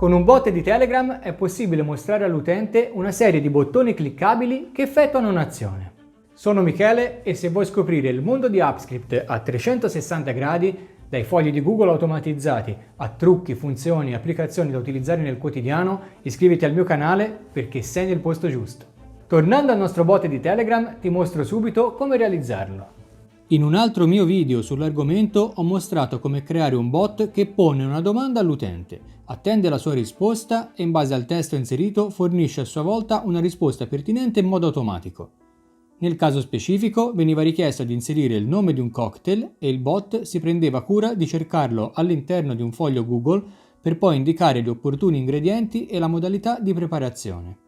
Con un bot di Telegram è possibile mostrare all'utente una serie di bottoni cliccabili che effettuano un'azione. Sono Michele e se vuoi scoprire il mondo di AppScript a 360 gradi, dai fogli di Google automatizzati a trucchi, funzioni e applicazioni da utilizzare nel quotidiano, iscriviti al mio canale perché sei nel posto giusto. Tornando al nostro bot di Telegram, ti mostro subito come realizzarlo. In un altro mio video sull'argomento ho mostrato come creare un bot che pone una domanda all'utente, attende la sua risposta e in base al testo inserito fornisce a sua volta una risposta pertinente in modo automatico. Nel caso specifico veniva richiesto di inserire il nome di un cocktail e il bot si prendeva cura di cercarlo all'interno di un foglio Google per poi indicare gli opportuni ingredienti e la modalità di preparazione.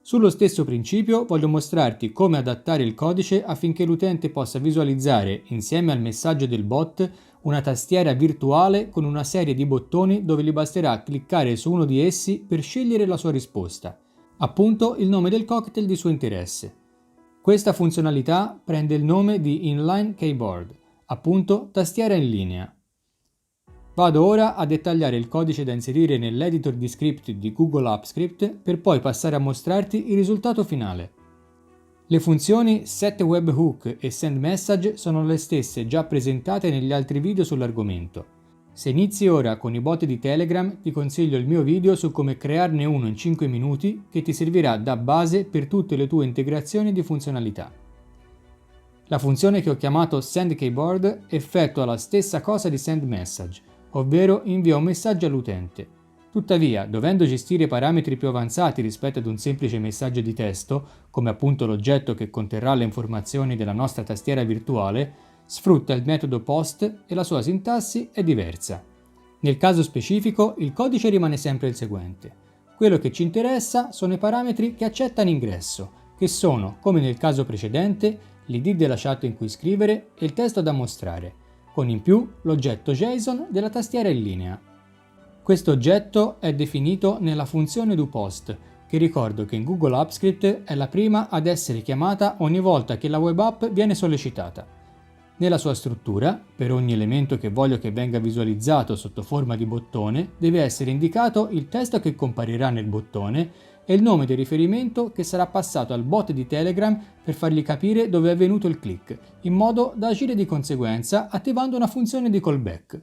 Sullo stesso principio voglio mostrarti come adattare il codice affinché l'utente possa visualizzare, insieme al messaggio del bot, una tastiera virtuale con una serie di bottoni dove gli basterà cliccare su uno di essi per scegliere la sua risposta, appunto il nome del cocktail di suo interesse. Questa funzionalità prende il nome di Inline Keyboard, appunto tastiera in linea. Vado ora a dettagliare il codice da inserire nell'editor di script di Google AppScript per poi passare a mostrarti il risultato finale. Le funzioni setWebHook e sendMessage sono le stesse già presentate negli altri video sull'argomento. Se inizi ora con i bot di Telegram ti consiglio il mio video su come crearne uno in 5 minuti che ti servirà da base per tutte le tue integrazioni di funzionalità. La funzione che ho chiamato sendKeyboard effettua la stessa cosa di sendMessage, ovvero invia un messaggio all'utente. Tuttavia, dovendo gestire parametri più avanzati rispetto ad un semplice messaggio di testo, come appunto l'oggetto che conterrà le informazioni della nostra tastiera virtuale, sfrutta il metodo post e la sua sintassi è diversa. Nel caso specifico, il codice rimane sempre il seguente. Quello che ci interessa sono i parametri che accettano ingresso, che sono, come nel caso precedente, l'id della chat in cui scrivere e il testo da mostrare, con in più l'oggetto JSON della tastiera in linea. Questo oggetto è definito nella funzione doPost, che ricordo che in Google AppScript è la prima ad essere chiamata ogni volta che la web app viene sollecitata. Nella sua struttura, per ogni elemento che voglio che venga visualizzato sotto forma di bottone, deve essere indicato il testo che comparirà nel bottone e il nome di riferimento che sarà passato al bot di Telegram per fargli capire dove è avvenuto il click, in modo da agire di conseguenza attivando una funzione di callback.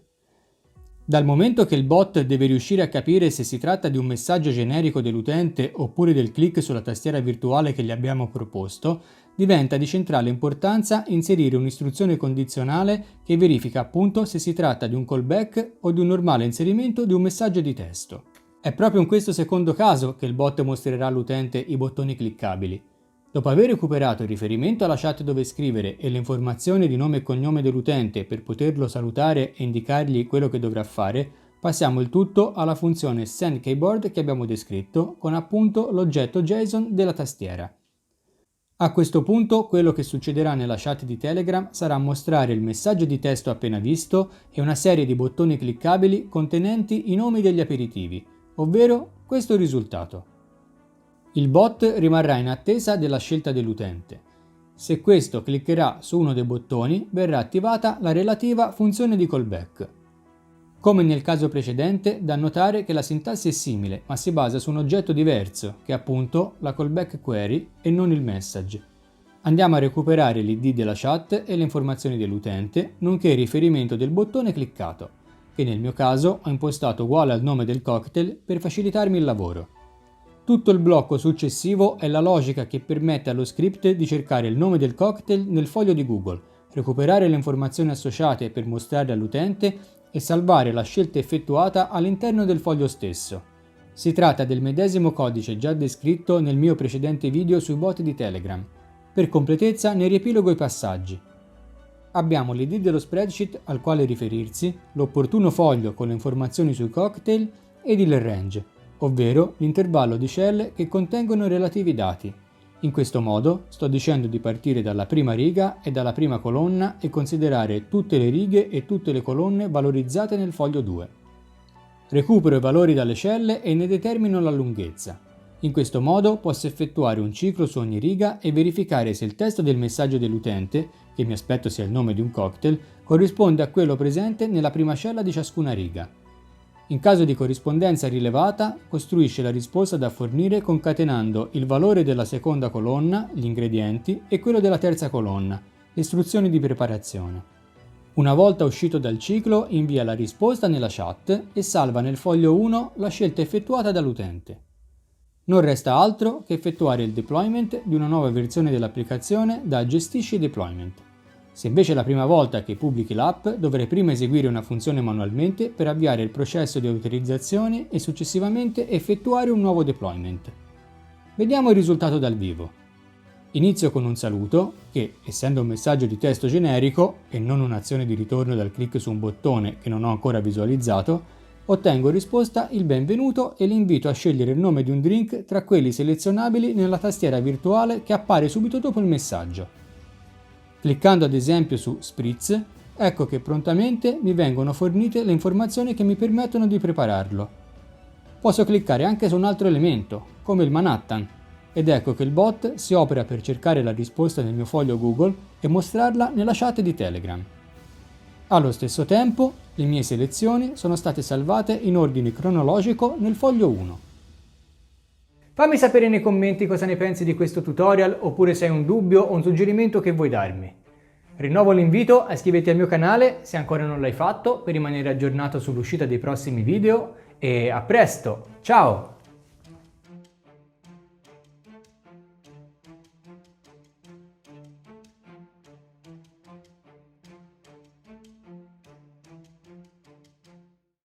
Dal momento che il bot deve riuscire a capire se si tratta di un messaggio generico dell'utente oppure del click sulla tastiera virtuale che gli abbiamo proposto, diventa di centrale importanza inserire un'istruzione condizionale che verifica appunto se si tratta di un callback o di un normale inserimento di un messaggio di testo. È proprio in questo secondo caso che il bot mostrerà all'utente i bottoni cliccabili. Dopo aver recuperato il riferimento alla chat dove scrivere e le informazioni di nome e cognome dell'utente per poterlo salutare e indicargli quello che dovrà fare, passiamo il tutto alla funzione sendKeyboard che abbiamo descritto con appunto l'oggetto JSON della tastiera. A questo punto quello che succederà nella chat di Telegram sarà mostrare il messaggio di testo appena visto e una serie di bottoni cliccabili contenenti i nomi degli aperitivi, ovvero questo risultato. Il bot rimarrà in attesa della scelta dell'utente. Se questo cliccherà su uno dei bottoni, verrà attivata la relativa funzione di callback. Come nel caso precedente, da notare che la sintassi è simile, ma si basa su un oggetto diverso, che è appunto la callback query e non il message. Andiamo a recuperare l'id della chat e le informazioni dell'utente, nonché il riferimento del bottone cliccato, che nel mio caso ho impostato uguale al nome del cocktail per facilitarmi il lavoro. Tutto il blocco successivo è la logica che permette allo script di cercare il nome del cocktail nel foglio di Google, recuperare le informazioni associate per mostrarle all'utente e salvare la scelta effettuata all'interno del foglio stesso. Si tratta del medesimo codice già descritto nel mio precedente video sui bot di Telegram. Per completezza ne riepilogo i passaggi. Abbiamo l'id dello spreadsheet al quale riferirsi, l'opportuno foglio con le informazioni sui cocktail ed il range, ovvero l'intervallo di celle che contengono i relativi dati. In questo modo sto dicendo di partire dalla prima riga e dalla prima colonna e considerare tutte le righe e tutte le colonne valorizzate nel foglio 2. Recupero i valori dalle celle e ne determino la lunghezza. In questo modo posso effettuare un ciclo su ogni riga e verificare se il testo del messaggio dell'utente, che mi aspetto sia il nome di un cocktail, corrisponde a quello presente nella prima cella di ciascuna riga. In caso di corrispondenza rilevata, costruisce la risposta da fornire concatenando il valore della seconda colonna, gli ingredienti, e quello della terza colonna, le istruzioni di preparazione. Una volta uscito dal ciclo, invia la risposta nella chat e salva nel foglio 1 la scelta effettuata dall'utente. Non resta altro che effettuare il deployment di una nuova versione dell'applicazione da Gestisci deployment. Se invece è la prima volta che pubblichi l'app, dovrai prima eseguire una funzione manualmente per avviare il processo di autorizzazione e successivamente effettuare un nuovo deployment. Vediamo il risultato dal vivo. Inizio con un saluto che, essendo un messaggio di testo generico e non un'azione di ritorno dal clic su un bottone che non ho ancora visualizzato, ottengo in risposta il benvenuto e l'invito a scegliere il nome di un drink tra quelli selezionabili nella tastiera virtuale che appare subito dopo il messaggio. Cliccando ad esempio su Spritz, ecco che prontamente mi vengono fornite le informazioni che mi permettono di prepararlo. Posso cliccare anche su un altro elemento, come il Manhattan, ed ecco che il bot si opera per cercare la risposta nel mio foglio Google e mostrarla nella chat di Telegram. Allo stesso tempo, le mie selezioni sono state salvate in ordine cronologico nel foglio 1. Fammi sapere nei commenti cosa ne pensi di questo tutorial oppure se hai un dubbio o un suggerimento che vuoi darmi. Rinnovo l'invito a iscriverti al mio canale se ancora non l'hai fatto per rimanere aggiornato sull'uscita dei prossimi video e a presto, ciao!